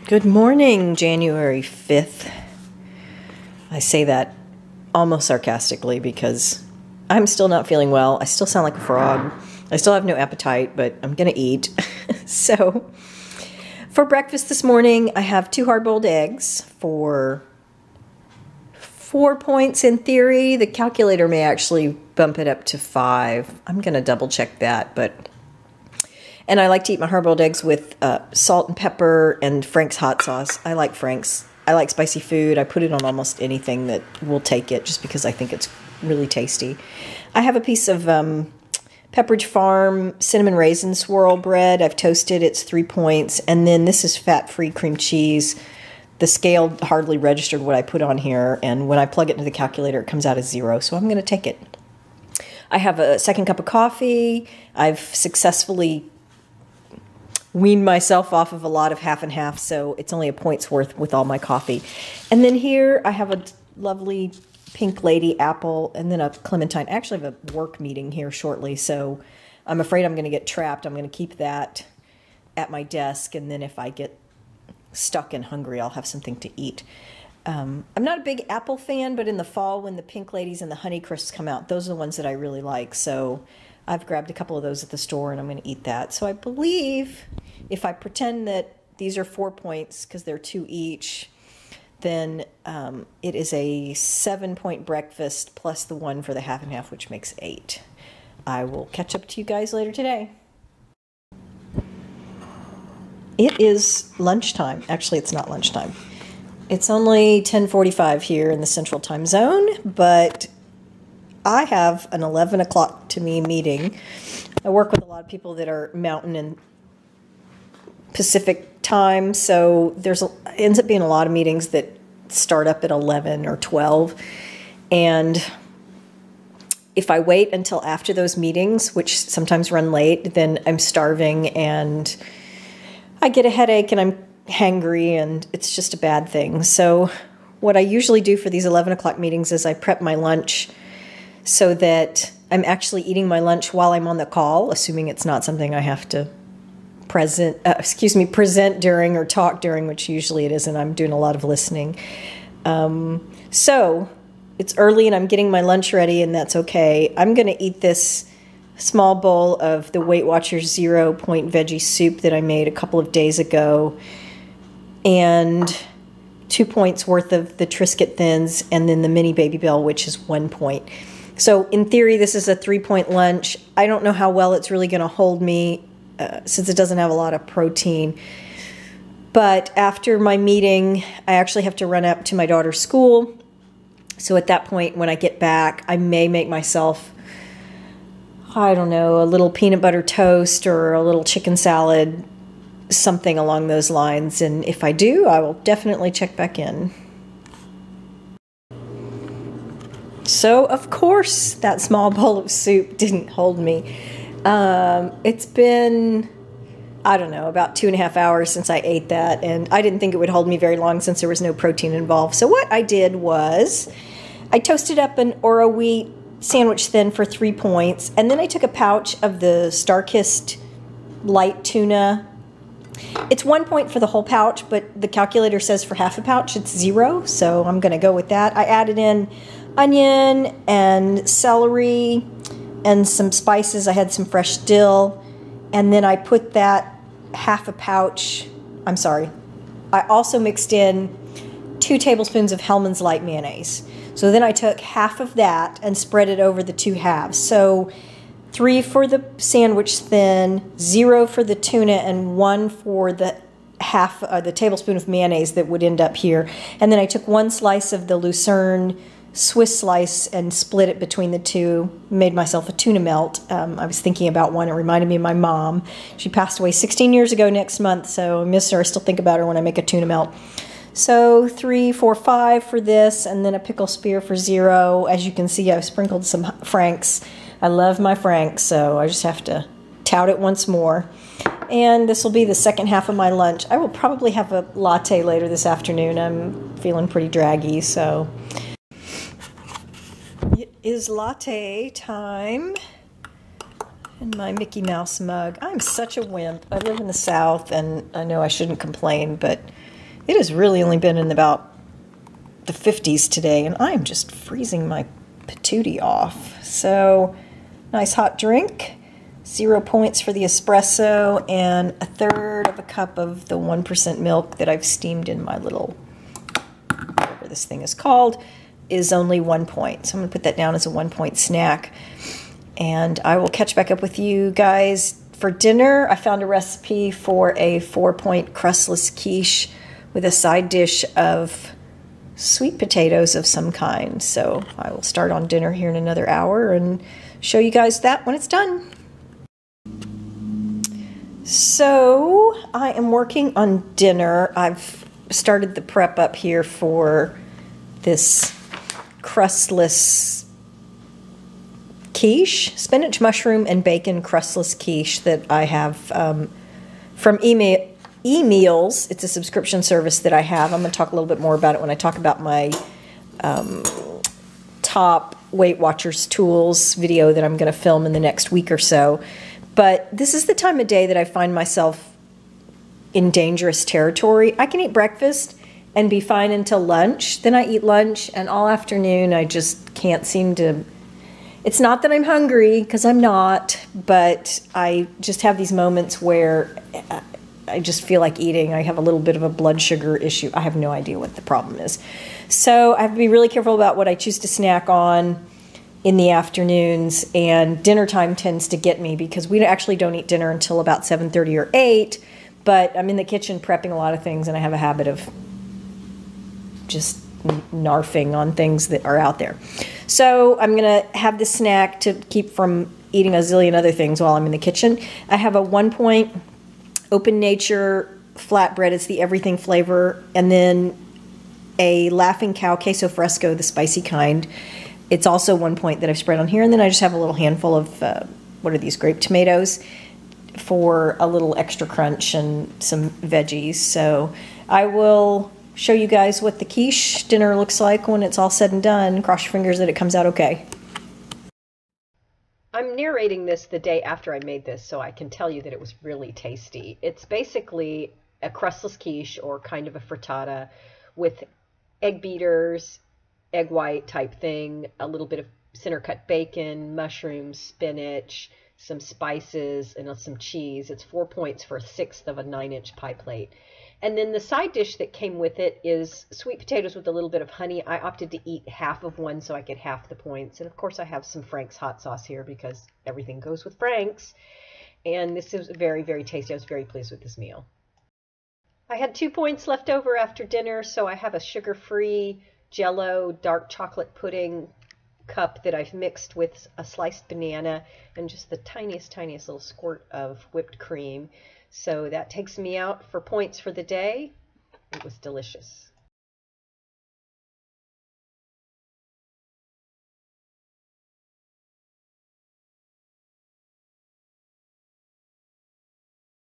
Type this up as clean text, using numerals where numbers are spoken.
Good morning, January 5th. I say that almost sarcastically because I'm still not feeling well. I still sound like a frog. I still have no appetite, but I'm going to eat. So, for breakfast this morning, I have 2 hard-boiled eggs for 4 points in theory. The calculator may actually bump it up to 5. I'm going to double check that, and I like to eat my hard-boiled eggs with salt and pepper and Frank's hot sauce. I like Frank's. I like spicy food. I put it on almost anything that will take it just because I think it's really tasty. I have a piece of Pepperidge Farm cinnamon raisin swirl bread. I've toasted. It's 3 points. And then this is fat-free cream cheese. The scale hardly registered what I put on here. And when I plug it into the calculator, it comes out as 0. So I'm going to take it. I have a second cup of coffee. I've successfully weaned myself off of a lot of half and half, so it's only a point's worth with all my coffee. And then here I have a lovely pink lady apple and then a clementine. I actually have a work meeting here shortly, so I'm afraid I'm going to get trapped. I'm going to keep that at my desk, and then if I get stuck and hungry, I'll have something to eat. I'm not a big apple fan, but in the fall when the pink ladies and the honey crisps come out, those are the ones that I really like. So I've grabbed a couple of those at the store and I'm going to eat that. So I believe if I pretend that these are 4 points because they're 2 each, then it is a 7-point breakfast plus the 1 for the half and half, which makes 8. I will catch up to you guys later today. It is lunchtime. Actually, it's not lunchtime. It's only 10:45 here in the Central Time Zone, but I have an 11 o'clock to me meeting. I work with a lot of people that are Mountain and Pacific time, so it ends up being a lot of meetings that start up at 11 or 12. And if I wait until after those meetings, which sometimes run late, then I'm starving and I get a headache and I'm hangry and it's just a bad thing. So what I usually do for these 11 o'clock meetings is I prep my lunch so that I'm actually eating my lunch while I'm on the call, assuming it's not something I have to present during or talk during, which usually it isn't. I'm doing a lot of listening. So it's early and I'm getting my lunch ready, and that's okay. I'm going to eat this small bowl of the Weight Watchers 0 point veggie soup that I made a couple of days ago, and 2 points worth of the Triscuit Thins, and then the mini Baby Bell, which is 1 point. So in theory, this is a 3-point lunch. I don't know how well it's really going to hold me since it doesn't have a lot of protein. But after my meeting, I actually have to run up to my daughter's school. So at that point, when I get back, I may make myself, I don't know, a little peanut butter toast or a little chicken salad, something along those lines. And if I do, I will definitely check back in. So, of course, that small bowl of soup didn't hold me. It's been, I don't know, about 2.5 hours since I ate that, and I didn't think it would hold me very long since there was no protein involved. So what I did was I toasted up an Oro wheat sandwich thin for 3 points, and then I took a pouch of the Star-Kissed light tuna. It's 1 point for the whole pouch, but the calculator says for half a pouch it's 0, so I'm going to go with that. I added in onion and celery and some spices. I had some fresh dill, and then I put that half a pouch, I also mixed in 2 tablespoons of Hellmann's light mayonnaise. So then I took half of that and spread it over the 2 halves. So 3 for the sandwich thin, 0 for the tuna, and 1 for the the tablespoon of mayonnaise that would end up here. And then I took 1 slice of the Lucerne Swiss slice and split it between the 2, made myself a Tuna Melt. I was thinking about one. It reminded me of my mom. She passed away 16 years ago next month, so I miss her. I still think about her when I make a Tuna Melt. So 3, 4, 5 for this, and then a pickle spear for 0. As you can see, I've sprinkled some Frank's. I love my Frank's, so I just have to tout it once more. And this will be the second half of my lunch. I will probably have a latte later this afternoon. I'm feeling pretty draggy, so it is latte time. And my Mickey Mouse mug. I'm such a wimp. I live in the South, and I know I shouldn't complain, but It has really only been in about the 50s today, and I'm just freezing my patootie off. So, nice hot drink. 0 points for the espresso, and 1/3 of a cup of the 1% milk that I've steamed in my little, whatever this thing is called, is only 1 point. So I'm going to put that down as a 1 point snack. And I will catch back up with you guys for dinner. I found a recipe for a 4-point crustless quiche with a side dish of sweet potatoes of some kind. So I will start on dinner here in another hour and show you guys that when it's done. So I am working on dinner. I've started the prep up here for this crustless quiche, spinach, mushroom, and bacon crustless quiche that I have from eMeals. It's a subscription service that I have. I'm going to talk a little bit more about it when I talk about my top Weight Watchers tools video that I'm going to film in the next week or so. But this is the time of day that I find myself in dangerous territory. I can eat breakfast and be fine until lunch. Then I eat lunch, and all afternoon I just can't seem to... It's not that I'm hungry, because I'm not, but I just have these moments where I just feel like eating. I have a little bit of a blood sugar issue. I have no idea what the problem is. So I have to be really careful about what I choose to snack on in the afternoons, and dinner time tends to get me because we actually don't eat dinner until about 7:30 or 8, but I'm in the kitchen prepping a lot of things, and I have a habit of just narfing on things that are out there. So I'm going to have this snack to keep from eating a zillion other things while I'm in the kitchen. I have a 1 point Open Nature flatbread. It's the everything flavor, and then a Laughing Cow queso fresco, the spicy kind. It's also 1 point that I've spread on here, and then I just have a little handful of, what are these, grape tomatoes for a little extra crunch and some veggies. So I will show you guys what the quiche dinner looks like when it's all said and done. Cross your fingers that it comes out okay. I'm narrating this the day after I made this, so I can tell you that it was really tasty. It's basically a crustless quiche, or kind of a frittata, with egg beaters, egg white type thing, a little bit of center cut bacon, mushrooms, spinach, some spices, and some cheese. It's 4 points for 1/6 of a 9-inch pie plate. And then the side dish that came with it is sweet potatoes with a little bit of honey. I opted to eat half of one so I get half the points. And of course I have some Frank's hot sauce here because everything goes with Frank's. And this is very, very tasty. I was very pleased with this meal. I had 2 points left over after dinner, so I have a sugar-free Jell-O dark chocolate pudding cup that I've mixed with a sliced banana and just the tiniest, tiniest little squirt of whipped cream. So that takes me out for points for the day. It was delicious.